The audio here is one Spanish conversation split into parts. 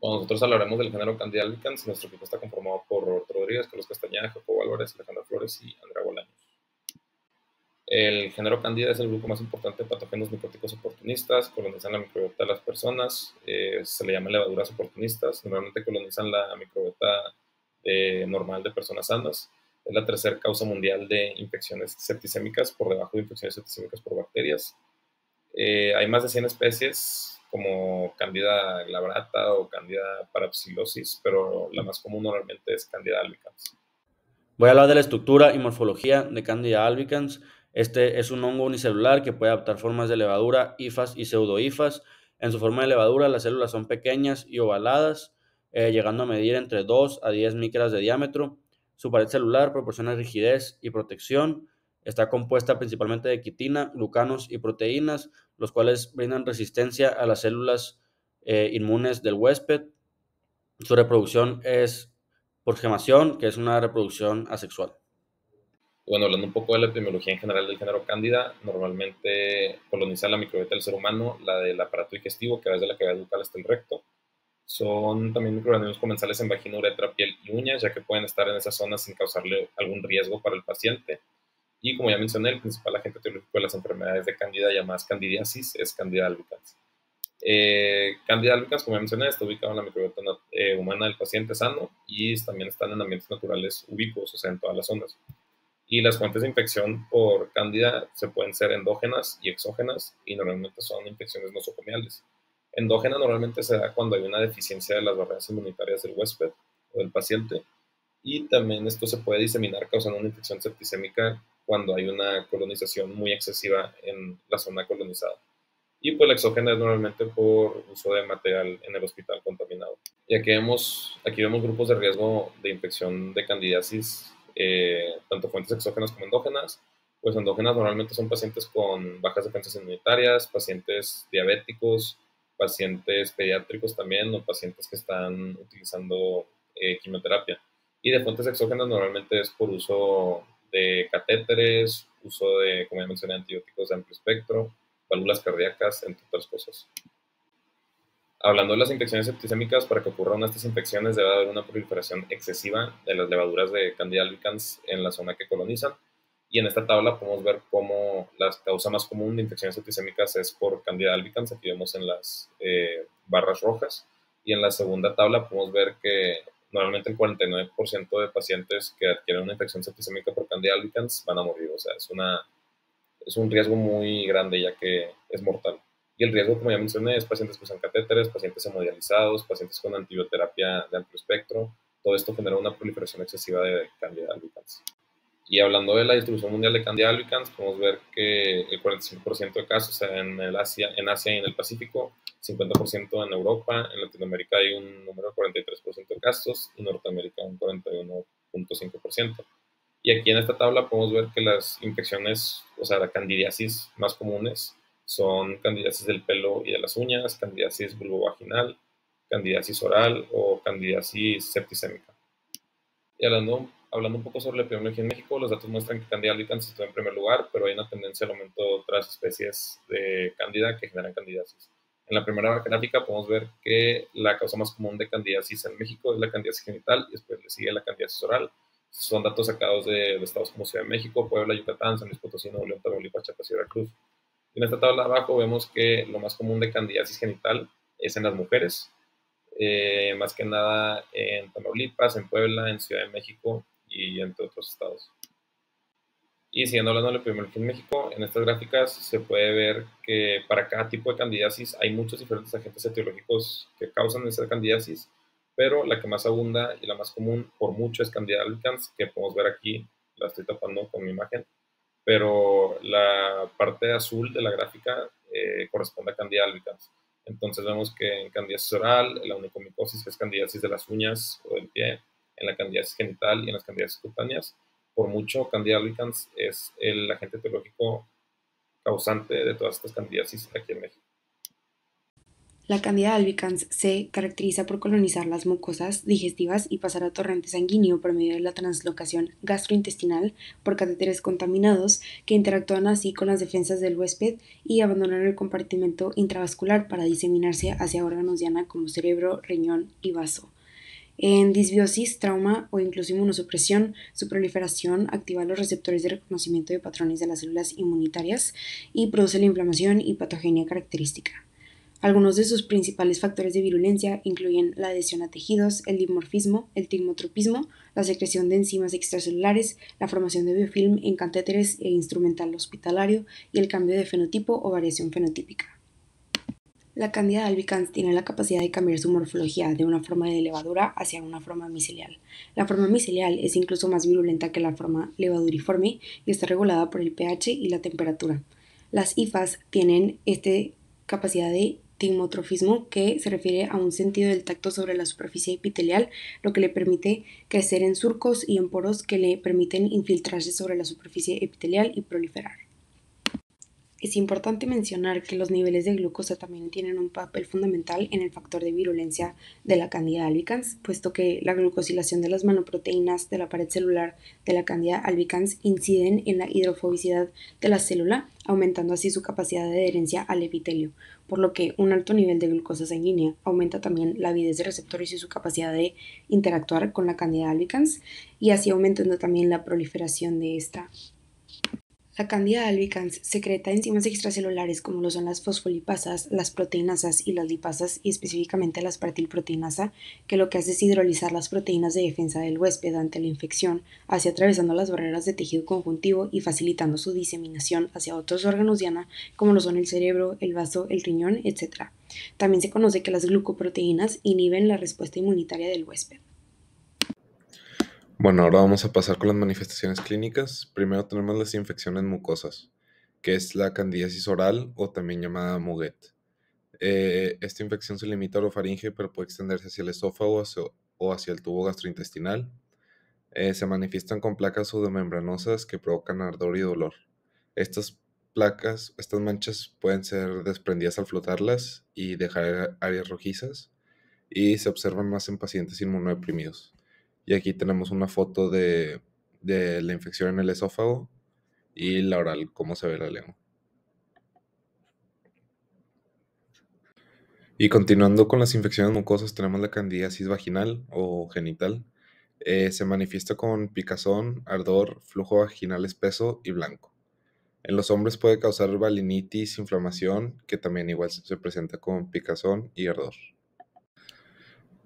Bueno, nosotros hablaremos del género Candida albicans. Nuestro equipo está conformado por Roberto Rodríguez, Carlos Castañeda, Jacobo Álvarez, Alejandra Flores y Andrea Bolaños. El género Candida es el grupo más importante de patógenos micóticos oportunistas, colonizan la microbiota de las personas, se le llama levaduras oportunistas, normalmente colonizan la microbiota normal de personas sanas. Es la tercera causa mundial de infecciones septicémicas, por debajo de infecciones septicémicas por bacterias. Hay más de 100 especies, como Candida glabrata o Candida parapsilosis, pero la más común normalmente es Candida albicans. Voy a hablar de la estructura y morfología de Candida albicans. Este es un hongo unicelular que puede adaptar formas de levadura, hifas y pseudohifas. En su forma de levadura, las células son pequeñas y ovaladas, llegando a medir entre 2 a 10 micras de diámetro. Su pared celular proporciona rigidez y protección. Está compuesta principalmente de quitina, glucanos y proteínas, los cuales brindan resistencia a las células inmunes del huésped. Su reproducción es por gemación, que es una reproducción asexual. Bueno, hablando un poco de la epidemiología en general del género Cándida, normalmente coloniza la microbiota del ser humano, la del aparato digestivo, que va desde la cavidad bucal hasta el recto. Son también microorganismos comensales en vagina, uretra, piel y uñas, ya que pueden estar en esas zonas sin causarle algún riesgo para el paciente. Y como ya mencioné, el principal agente etiológico de las enfermedades de Cándida llamadas candidiasis es Candida albicans. Candida albicans, como ya mencioné, está ubicado en la microbiota humana del paciente sano y también están en ambientes naturales ubicuos, o sea, en todas las zonas. Y las fuentes de infección por cándida se pueden ser endógenas y exógenas y normalmente son infecciones nosocomiales. Endógena normalmente se da cuando hay una deficiencia de las barreras inmunitarias del huésped o del paciente y también esto se puede diseminar causando una infección septicémica cuando hay una colonización muy excesiva en la zona colonizada. Y pues la exógena es normalmente por uso de material en el hospital contaminado. Y aquí vemos grupos de riesgo de infección de candidiasis, tanto fuentes exógenas como endógenas. Pues endógenas normalmente son pacientes con bajas defensas inmunitarias, pacientes diabéticos, pacientes pediátricos también o pacientes que están utilizando quimioterapia. Y de fuentes exógenas normalmente es por uso de catéteres, uso de, como ya mencioné, antibióticos de amplio espectro, válvulas cardíacas, entre otras cosas. Hablando de las infecciones septicémicas, para que ocurra una de estas infecciones debe haber una proliferación excesiva de las levaduras de Candida albicans en la zona que colonizan. Y en esta tabla podemos ver cómo la causa más común de infecciones septicémicas es por Candida albicans. Aquí vemos en las barras rojas. Y en la segunda tabla podemos ver que normalmente el 49% de pacientes que adquieren una infección septicémica por Candida albicans van a morir. O sea, es un riesgo muy grande ya que es mortal. Y el riesgo, como ya mencioné, es pacientes que usan catéteres, pacientes hemodializados, pacientes con antibioterapia de amplio espectro. Todo esto genera una proliferación excesiva de Candida albicans. Y hablando de la distribución mundial de Candida albicans, podemos ver que el 45% de casos se dan en Asia y en el Pacífico, 50% en Europa, en Latinoamérica hay un número de 43% de casos y Norteamérica un 41.5%. Y aquí en esta tabla podemos ver que las infecciones, o sea, la candidiasis más comunes son candidiasis del pelo y de las uñas, candidiasis vulvovaginal, candidiasis oral o candidiasis septicémica. Y hablando un poco sobre la epidemiología en México, los datos muestran que Candida albicans está en primer lugar, pero hay una tendencia al aumento de otras especies de Candida que generan candidiasis. En la primera gráfica podemos ver que la causa más común de candidiasis en México es la candidiasis genital y después le sigue la candidiasis oral. Son datos sacados de estados como Ciudad de México, Puebla, Yucatán, San Luis Potosí, Nuevo León, Tamaulipas, Chiapas y Veracruz. Y en esta tabla de abajo vemos que lo más común de candidiasis genital es en las mujeres, más que nada en Tamaulipas, en Puebla, en Ciudad de México y entre otros estados. Y siguiendo hablando de la epidemiología en México, en estas gráficas se puede ver que para cada tipo de candidiasis hay muchos diferentes agentes etiológicos que causan esa candidiasis, pero la que más abunda y la más común por mucho es Candida albicans, que podemos ver aquí, la estoy tapando con mi imagen, pero la parte azul de la gráfica corresponde a Candida albicans. Entonces vemos que en candidiasis oral, la onicomicosis, que es candidiasis de las uñas o del pie, en la candidiasis genital y en las candidiasis cutáneas, por mucho Candida albicans es el agente etiológico causante de todas estas candidiasis aquí en México. La Candida albicans se caracteriza por colonizar las mucosas digestivas y pasar a torrente sanguíneo por medio de la translocación gastrointestinal por catéteres contaminados que interactúan así con las defensas del huésped y abandonan el compartimento intravascular para diseminarse hacia órganos diana como cerebro, riñón y vaso. En disbiosis, trauma o incluso inmunosupresión, su proliferación activa los receptores de reconocimiento de patrones de las células inmunitarias y produce la inflamación y patogenia característica. Algunos de sus principales factores de virulencia incluyen la adhesión a tejidos, el dimorfismo, el tigmotropismo, la secreción de enzimas extracelulares, la formación de biofilm en catéteres e instrumental hospitalario y el cambio de fenotipo o variación fenotípica. La Candida albicans tiene la capacidad de cambiar su morfología de una forma de levadura hacia una forma micelial. La forma micelial es incluso más virulenta que la forma levaduriforme y está regulada por el pH y la temperatura. Las hifas tienen esta capacidad de tigmotrofismo que se refiere a un sentido del tacto sobre la superficie epitelial, lo que le permite crecer en surcos y en poros que le permiten infiltrarse sobre la superficie epitelial y proliferar. Es importante mencionar que los niveles de glucosa también tienen un papel fundamental en el factor de virulencia de la Candida albicans, puesto que la glucosilación de las manoproteínas de la pared celular de la Candida albicans inciden en la hidrofobicidad de la célula, aumentando así su capacidad de adherencia al epitelio, por lo que un alto nivel de glucosa sanguínea aumenta también la avidez de receptores y su capacidad de interactuar con la Candida albicans, y así aumentando también la proliferación de esta. La Candida albicans secreta enzimas extracelulares como lo son las fosfolipasas, las proteinasas y las lipasas, y específicamente la aspartilproteinasa, que lo que hace es hidrolizar las proteínas de defensa del huésped ante la infección, así atravesando las barreras de tejido conjuntivo y facilitando su diseminación hacia otros órganos diana como lo son el cerebro, el vaso, el riñón, etc. También se conoce que las glucoproteínas inhiben la respuesta inmunitaria del huésped. Bueno, ahora vamos a pasar con las manifestaciones clínicas. Primero tenemos las infecciones mucosas, que es la candidiasis oral o también llamada Muguet. Esta infección se limita a orofaringe, pero puede extenderse hacia el esófago o hacia el tubo gastrointestinal. Se manifiestan con placas pseudomembranosas que provocan ardor y dolor. Estas estas manchas pueden ser desprendidas al flotarlas y dejar áreas rojizas, y se observan más en pacientes inmunodeprimidos. Y aquí tenemos una foto de la infección en el esófago y la oral, cómo se ve la lengua. Y continuando con las infecciones mucosas, tenemos la candidiasis vaginal o genital. Se manifiesta con picazón, ardor, flujo vaginal espeso y blanco. En los hombres puede causar balinitis, inflamación, que también igual se presenta con picazón y ardor.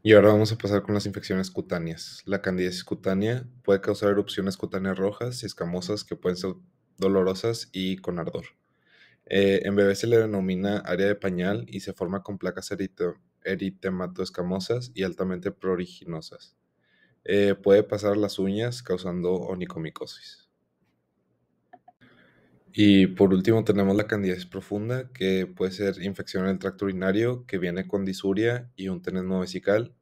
Y ahora vamos a pasar con las infecciones cutáneas. La candidiasis cutánea puede causar erupciones cutáneas rojas y escamosas que pueden ser dolorosas y con ardor. En bebés se le denomina área de pañal y se forma con placas eritematoescamosas y altamente pruriginosas. Puede pasar a las uñas causando onicomicosis. Y por último tenemos la candidiasis profunda, que puede ser infección en el tracto urinario que viene con disuria y un tenesmo vesical,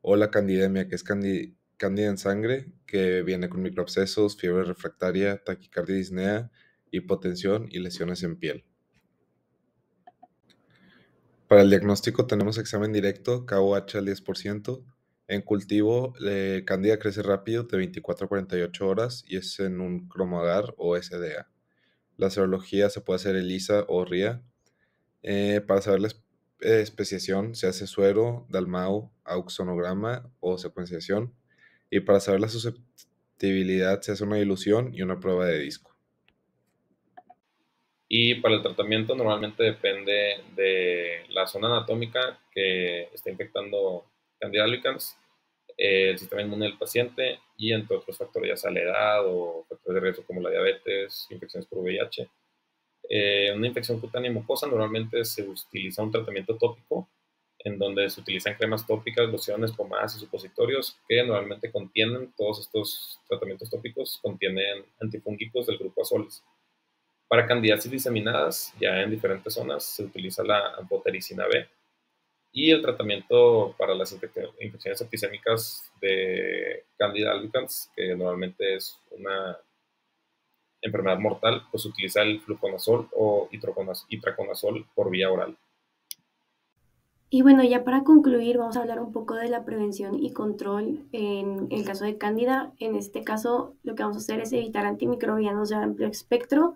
o la candidemia, que es cándida en sangre, que viene con microabscesos, fiebre refractaria, taquicardia y disnea, hipotensión y lesiones en piel. Para el diagnóstico tenemos examen directo, KOH al 10%. En cultivo, cándida crece rápido de 24 a 48 horas y es en un cromoagar o SDA. La serología se puede hacer ELISA o RIA. Para saber la especiación se hace suero, Dalmau, auxonograma o secuenciación. Y para saber la susceptibilidad se hace una dilución y una prueba de disco. Y para el tratamiento normalmente depende de la zona anatómica que está infectando Candida albicans, el sistema inmune del paciente y entre otros factores, ya sea la edad o factores de riesgo como la diabetes, infecciones por VIH. Una infección cutánea y mucosa normalmente se utiliza un tratamiento tópico en donde se utilizan cremas tópicas, lociones, pomadas y supositorios que normalmente contienen, todos estos tratamientos tópicos contienen antifúngicos del grupo azoles. Para candidiasis diseminadas, ya en diferentes zonas, se utiliza la amphotericina B. Y el tratamiento para las infecciones septicémicas de Candida albicans, que normalmente es una enfermedad mortal, pues utiliza el fluconazol o itraconazol por vía oral. Y bueno, ya para concluir, vamos a hablar un poco de la prevención y control en el caso de Cándida. En este caso, lo que vamos a hacer es evitar antimicrobianos de amplio espectro.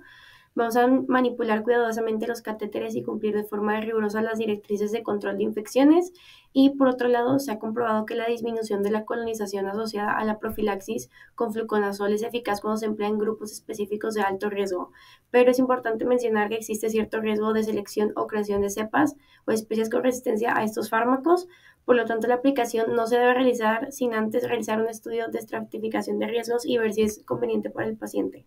Vamos a manipular cuidadosamente los catéteres y cumplir de forma rigurosa las directrices de control de infecciones. Y por otro lado, se ha comprobado que la disminución de la colonización asociada a la profilaxis con fluconazol es eficaz cuando se emplea en grupos específicos de alto riesgo. Pero es importante mencionar que existe cierto riesgo de selección o creación de cepas o especies con resistencia a estos fármacos. Por lo tanto, la aplicación no se debe realizar sin antes realizar un estudio de estratificación de riesgos y ver si es conveniente para el paciente.